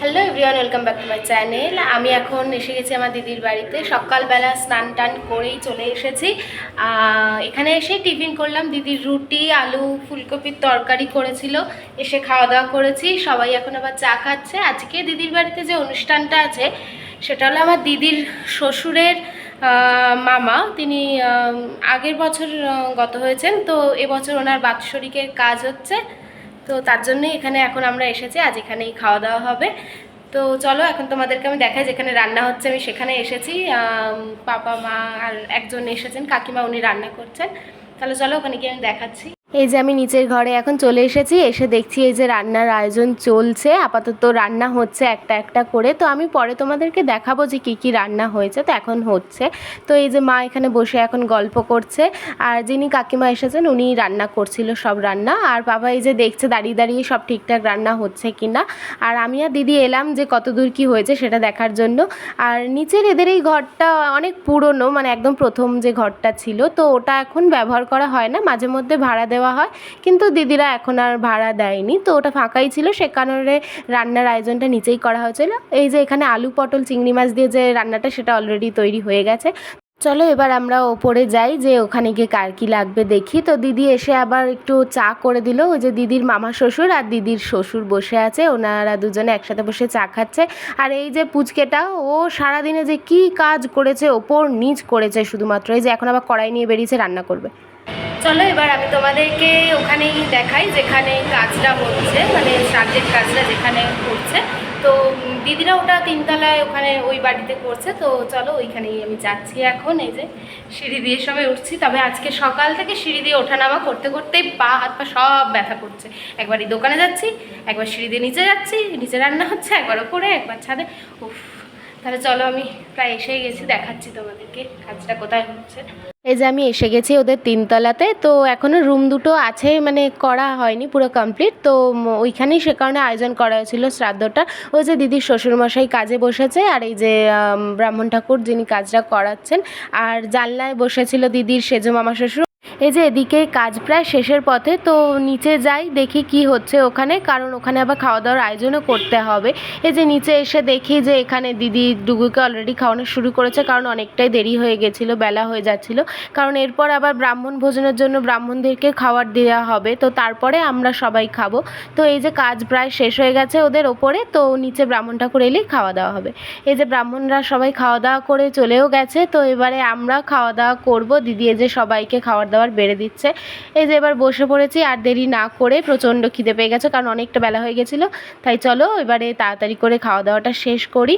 Hello everyone, welcome back to my channel. আমি এখন এসে গেছি আমার দিদির বাড়িতে। সকালবেলা স্নান টান করেই চলে এসেছি। এখানে এসে টিফিন করলাম। দিদির রুটি, আলু ফুলকপির তরকারি করেছিল, এসে খাওয়া দাওয়া করেছি। সবাই এখন আবার চা খাচ্ছে। আজকে দিদির বাড়িতে যে অনুষ্ঠানটা আছে সেটা হলো আমার দিদির শ্বশুরের মামা। তিনি আগের বছর গত হয়েছেন, তো এবছর ওনার বাৎসরিকের কাজ হচ্ছে, তো তার জন্যই এখানে এখন আমরা এসেছি। আজ এখানেই খাওয়া দাওয়া হবে। তো চলো এখন তোমাদেরকে আমি দেখাই যেখানে রান্না হচ্ছে। আমি সেখানে এসেছি। পাপা মা আর একজন এসেছেন, কাকিমা, উনি রান্না করছেন। তাহলে চলো ওখানে গিয়ে আমি দেখাচ্ছি। এই যে আমি নিচের ঘরে এখন চলে এসেছি। এসে দেখছি এই যে রান্নার আয়োজন চলছে। আপাতত রান্না হচ্ছে একটা একটা করে। তো আমি পরে তোমাদেরকে দেখাবো যে কী কী রান্না হয়েছে। তো এখন হচ্ছে। তো এই যে মা এখানে বসে এখন গল্প করছে, আর যিনি কাকিমা এসেছেন উনি রান্না করছিল সব রান্না। আর বাবা এই যে দেখছে দাঁড়িয়ে দাঁড়িয়ে সব ঠিকঠাক রান্না হচ্ছে কি না। আর আমি আর দিদি এলাম যে কতদূর কী হয়েছে সেটা দেখার জন্য। আর নিচের এদের এই ঘরটা অনেক পুরনো, মানে একদম প্রথম যে ঘরটা ছিল, তো ওটা এখন ব্যবহার করা হয় না, মাঝে মধ্যে ভাড়া দেওয়া হয়, কিন্তু দিদিরা এখন আর ভাড়া দেয়নি। তো ওটা ফাঁকাই ছিল, সে কারণে রান্নার আয়োজনটা নিচেই করা হয়েছিল। এই যে এখানে আলু পটল চিংড়ি মাছ দিয়ে যে রান্নাটা সেটা অলরেডি তৈরি হয়ে গেছে। চলো এবার আমরা ওপরে যাই, যে ওখানে গিয়ে কার কী লাগবে দেখি। তো দিদি এসে আবার একটু চা করে দিল। ওই যে দিদির মামা শ্বশুর আর দিদির শ্বশুর বসে আছে, ওনারা দুজনে একসাথে বসে চা খাচ্ছে। আর এই যে পুচকেটা, ও সারাদিনে যে কি কাজ করেছে, ওপর নিচ করেছে শুধুমাত্র। এই যে এখন আবার কড়াই নিয়ে বেরিয়েছে, রান্না করবে। চলো এবার আমি তোমাদেরকে ওখানেই দেখাই যেখানে কাজটা হচ্ছে, মানে শ্রাদ্ধের কাজটা যেখানে হচ্ছে। তো দিদিরা ওটা তিনতলায় ওখানে ওই বাড়িতে করছে। তো চলো ওইখানেই আমি যাচ্ছি এখন। এই যে সিঁড়ি দিয়ে সবাই উঠছি, তবে আজকে সকাল থেকে সিঁড়ি দিয়ে ওঠানামা করতে করতেই পা হাত পা সব ব্যথা করছে। একবার এই দোকানে যাচ্ছি, একবার সিঁড়ি দিয়ে নিচে যাচ্ছি, নিচে রান্না হচ্ছে, একবার ওপরে, একবার ছাদে। উফ, তাহলে চলো আমি প্রায় এসেই গেছি, দেখাচ্ছি তোমাদেরকে কাজটা কোথায় হচ্ছে। এই যে আমি এসে গেছি ওদের তিনতলাতে। তো এখনও রুম দুটো আছে, মানে করা হয়নি পুরো কমপ্লিট। তো ওইখানেই সে কারণে আয়োজন করা হয়েছিল শ্রাদ্ধটা। ওই যে দিদির শ্বশুরমশাই কাজে বসেছে, আর এই যে ব্রাহ্মণ ঠাকুর যিনি কাজটা করাচ্ছেন, আর জানলায় বসেছিল দিদির সেজো মামা শ্বশুর। এই যে এদিকে কাজ প্রায় শেষের পথে। তো নিচে যাই, দেখি কি হচ্ছে ওখানে, কারণ ওখানে আবার খাওয়া দাওয়ার আয়োজনও করতে হবে। এই যে নিচে এসে দেখি যে এখানে দিদি ডুগুকে অলরেডি খাওয়ানো শুরু করেছে, কারণ অনেকটাই দেরি হয়ে গেছিলো, বেলা হয়ে যাচ্ছিলো। কারণ এরপর আবার ব্রাহ্মণ ভোজনের জন্য ব্রাহ্মণদেরকে খাবার দেওয়া হবে, তো তারপরে আমরা সবাই খাবো। তো এই যে কাজ প্রায় শেষ হয়ে গেছে ওদের ওপরে। তো নিচে ব্রাহ্মণ ঠাকুর এলেই খাওয়া দাওয়া হবে। এই যে ব্রাহ্মণরা সবাই খাওয়া দাওয়া করে চলেও গেছে। তো এবারে আমরা খাওয়া দাওয়া করবো। দিদি এই যে সবাইকে খাবার দাবার বেড়ে দিচ্ছে। এই যে এবার বসে পড়েছি, আর দেরি না করে, প্রচণ্ড খিদে পেয়ে গেছে কারণ অনেকটা বেলা হয়ে গেছিলো। তাই চলো এবারে তাড়াতাড়ি করে খাওয়া দাওয়াটা শেষ করি।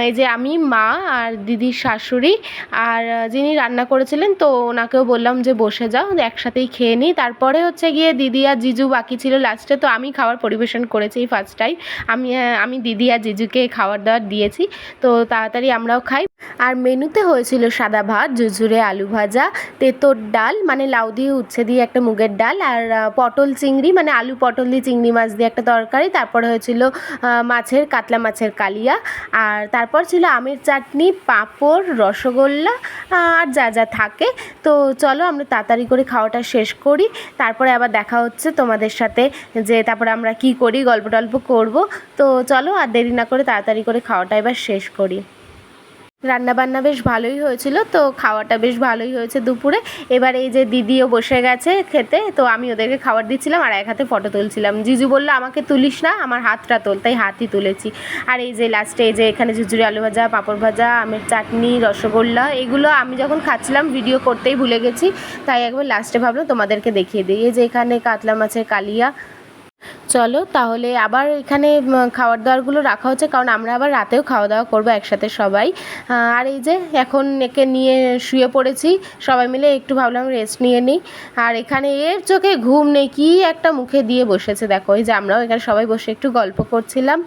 এই যে আমি, মা আর দিদির শাশুড়ি আর যিনি রান্না করেছিলেন, তো ওনাকেও বললাম যে বসে যাও, একসাথেই খেয়ে নিই। তারপরে হচ্ছে গিয়ে দিদি আর জিজু বাকি ছিল লাস্টে। তো আমি খাবার পরিবেশন করেছি ফার্স্ট টাইম। আমি দিদি আর জিজুকে খাবার দাবার দিয়েছি। তো তাড়াতাড়ি আমরাও খাই। আর মেনুতে হয়েছিল সাদা ভাত, ঝুরঝুরে আলু ভাজা, তেঁতোর ডাল, মানে লাউ দিয়ে উচ্ছে দিয়ে একটা মুগের ডাল, আর পটল চিংড়ি, মানে আলু পটল দিয়ে চিংড়ি মাছ দিয়ে একটা তরকারি। তারপরে হয়েছিল কাতলা মাছের কালিয়া, আর তারপর ছিল আমের চাটনি, পাঁপড়, রসগোল্লা, আর যা যা থাকে। তো চলো আমরা তাড়াতাড়ি করে খাওয়াটা শেষ করি, তারপরে আবার দেখা হচ্ছে তোমাদের সাথে, যে তারপরে আমরা কি করি, গল্প টল্প করবো। তো চলো আর দেরি না করে তাড়াতাড়ি করে খাওয়াটা এবার শেষ করি। রান্নাবান্না বেশ ভালোই হয়েছিল, তো খাওয়াটা বেশ ভালোই হয়েছে দুপুরে। এবার এই যে দিদিও বসে গেছে খেতে, তো আমি ওদেরকে খাবার দিচ্ছিলাম আর এক হাতে ফটো তুলছিলাম। জিজু বললো আমাকে তুলিস না, আমার হাতটা তোল, তাই হাতই তুলেছি। আর এই যে লাস্টে এই যে এখানে ঝুরঝুরি আলু ভাজা, পাঁপড় ভাজা, আমের চাটনি, রসগোল্লা, এগুলো আমি যখন খাচ্ছিলাম ভিডিও করতেই ভুলে গেছি, তাই একবার লাস্টে ভাবলাম তোমাদেরকে দেখিয়ে দিই। এই যে এখানে কাতলা মাছের কালিয়া। চলো তাহলে আবার এখানে খাবার দাবারগুলো রাখা হচ্ছে, কারণ আমরা আবার রাতেও খাওয়া দাওয়া করবো একসাথে সবাই। আর এই যে এখন একে নিয়ে শুয়ে পড়েছি সবাই মিলে, একটু ভাবলাম রেস্ট নিয়ে নিই। আর এখানে এর চোখে ঘুম নেই, কি একটা মুখে দিয়ে বসেছে দেখো। এই যে আমরাও এখানে সবাই বসে একটু গল্প করছিলাম।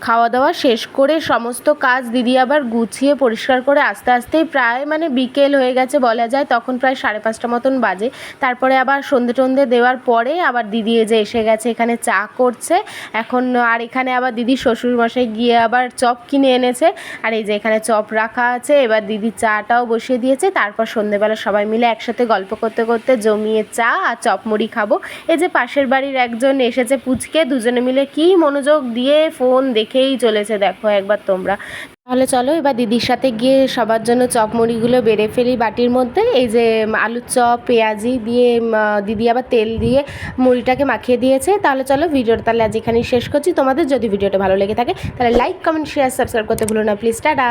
খাওয়া দাওয়া শেষ করে সমস্ত কাজ দিদি আবার গুছিয়ে পরিষ্কার করে আস্তে আস্তেই প্রায় মানে বিকেল হয়ে গেছে বলা যায়, তখন প্রায় 5:30 মতন বাজে। তারপরে আবার সন্ধে টন্ধে দেওয়ার পরে আবার দিদি যে এসে গেছে এখানে চা করছে এখন। আর এখানে আবার দিদির শ্বশুরমশাই গিয়ে আবার চপ কিনে এনেছে, আর এই যে এখানে চপ রাখা আছে। এবার দিদি চাটাও বসিয়ে দিয়েছে, তারপর সন্ধেবেলা সবাই মিলে একসাথে গল্প করতে করতে জমিয়ে চা আর চপ মুড়ি খাবো। এই যে পাশের বাড়ির একজন এসেছে পুচকে, দুজনে মিলে কি মনোযোগ দিয়ে ফোন দেখে দেখেই চলেছে, দেখো একবার তোমরা। তাহলে চলো এবার দিদির সাথে গিয়ে সবার জন্য চপ মুড়িগুলো বেড়ে ফেলি বাটির মধ্যে। এই যে আলুর চপ পেঁয়াজি দিয়ে দিদি আবার তেল দিয়ে মুড়িটাকে মাখিয়ে দিয়েছে। তাহলে চলো ভিডিওটা তাহলে আজ এখানেই শেষ করছি। তোমাদের যদি ভিডিওটা ভালো লেগে থাকে তাহলে লাইক কমেন্ট শেয়ার সাবস্ক্রাইব করতে ভুলো না প্লিজ। টাটা।